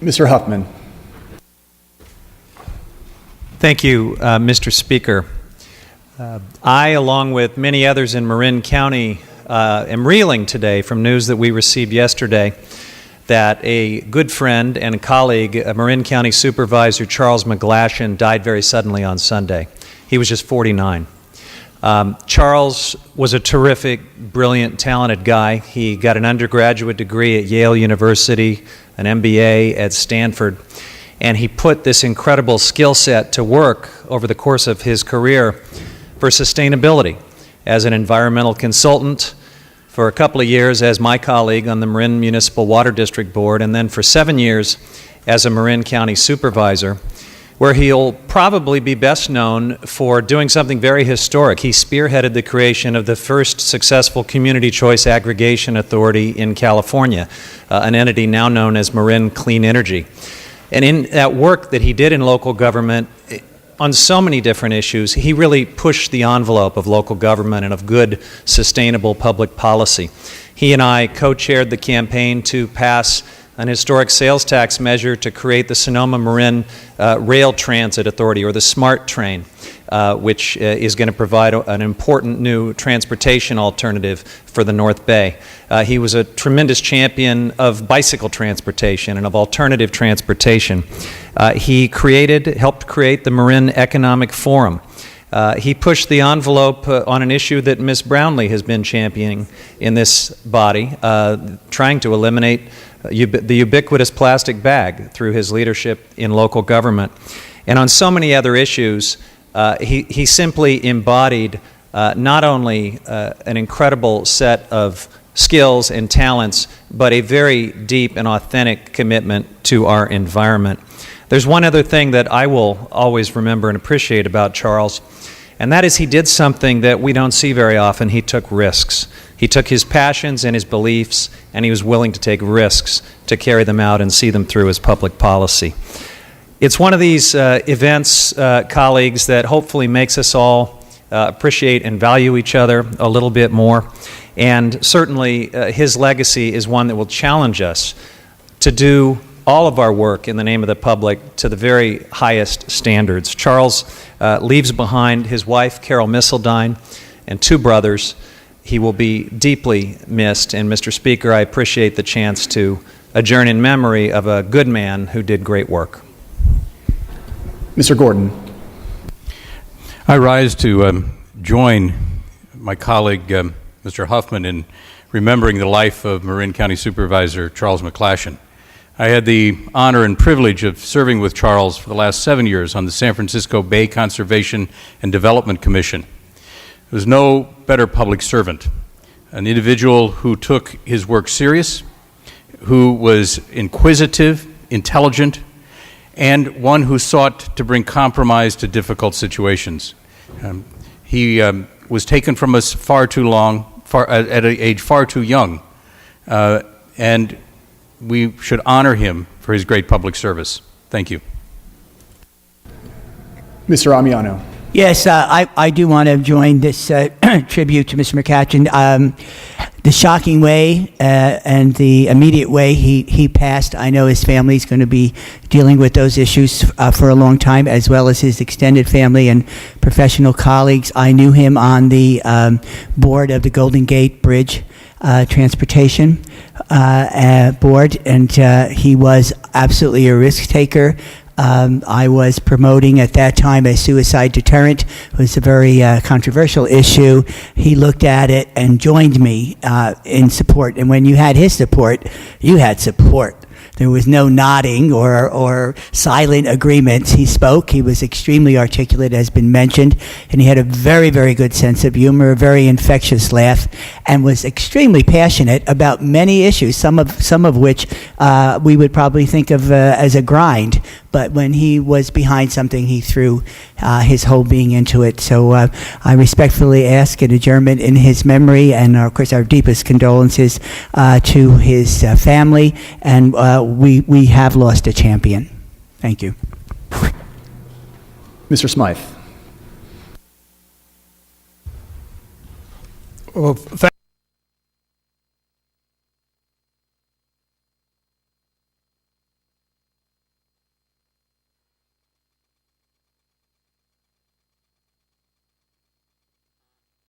Mr. Huffman. Thank you, Mr. Speaker. I, along with many others in Marin County, am reeling today from news that we received yesterday that a good friend and a colleague, Marin County Supervisor Charles McGlashan, died very suddenly on Sunday. He was just 49. Charles was a terrific, brilliant, talented guy. He got an undergraduate degree at Yale University, an MBA at Stanford, and he put this incredible skill set to work over the course of his career for sustainability as an environmental consultant, for a couple of years as my colleague on the Marin Municipal Water District Board, and then for 7 years as a Marin County Supervisor, where he'll probably be best known for doing something very historic. He spearheaded the creation of the first successful community choice aggregation authority in California, an entity now known as Marin Clean Energy. And in that work that he did in local government, on so many different issues, he really pushed the envelope of local government and of good, sustainable public policy. He and I co-chaired the campaign to pass an historic sales tax measure to create the Sonoma-Marin Rail Transit Authority, or the SMART train, which is going to provide an important new transportation alternative for the North Bay. He was a tremendous champion of bicycle transportation and of alternative transportation. He helped create the Marin Economic Forum. He pushed the envelope on an issue that Ms. Brownlee has been championing in this body, trying to eliminate the ubiquitous plastic bag through his leadership in local government. And on so many other issues, he simply embodied not only an incredible set of skills and talents, but a very deep and authentic commitment to our environment. There's one other thing that I will always remember and appreciate about Charles, and that is he did something that we don't see very often. He took risks. He took his passions and his beliefs, and he was willing to take risks to carry them out and see them through as public policy. It's one of these events, colleagues, that hopefully makes us all appreciate and value each other a little bit more. And certainly his legacy is one that will challenge us to do all of our work in the name of the public to the very highest standards. Charles leaves behind his wife, Carol Misseldine, and 2 brothers. He will be deeply missed, and Mr. Speaker, I appreciate the chance to adjourn in memory of a good man who did great work. Mr. Gordon. I rise to join my colleague, Mr. Huffman, in remembering the life of Marin County Supervisor Charles McGlashan. I had the honor and privilege of serving with Charles for the last 7 years on the San Francisco Bay Conservation and Development Commission. There was no better public servant, an individual who took his work serious, who was inquisitive, intelligent, and one who sought to bring compromise to difficult situations. He was taken from us far too long, at an age far too young, and we should honor him for his great public service. Thank you. Mr. Amiano. Yes, I do want to join this tribute to Mr. McGlashan. The shocking way and the immediate way he passed, I know his family is going to be dealing with those issues for a long time, as well as his extended family and professional colleagues. I knew him on the board of the Golden Gate Bridge Transportation Board, and he was absolutely a risk taker. I was promoting at that time a suicide deterrent. It was a very controversial issue. He looked at it and joined me in support. And when you had his support, you had support. There was no nodding or silent agreements. He spoke. He was extremely articulate, as been mentioned, and he had a very, very good sense of humor, a very infectious laugh, and was extremely passionate about many issues, some of which we would probably think of as a grind. But when he was behind something, he threw his whole being into it. So I respectfully ask an adjournment in his memory, and of course our deepest condolences to his family. And we have lost a champion. Thank you. Mr. Smythe. Well,